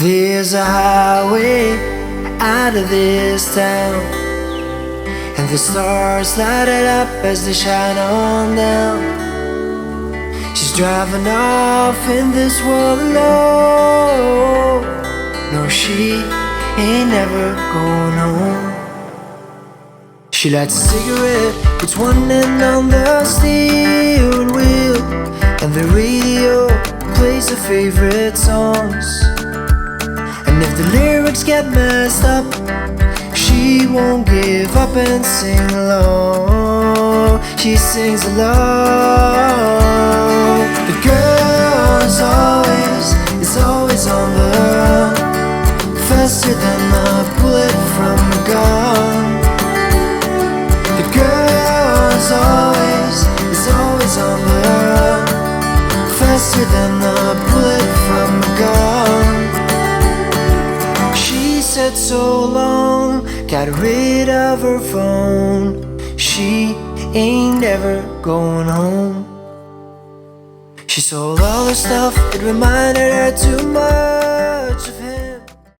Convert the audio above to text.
There's a highway out of this town, and the stars light it up as they shine on down. She's driving off in this world alone. No, she ain't never going home. She lights a cigarette, puts one end on the steering wheel, and the radio plays her favorite songs. And if the lyrics get messed up, she won't give up and sing along. She sings along. The girl is always on the run, faster than a bullet from a gun. The girl is always on the run, faster than a bullet from a gun. She said so long, got rid of her phone. She ain't ever going home. She sold all her stuff, it reminded her too much.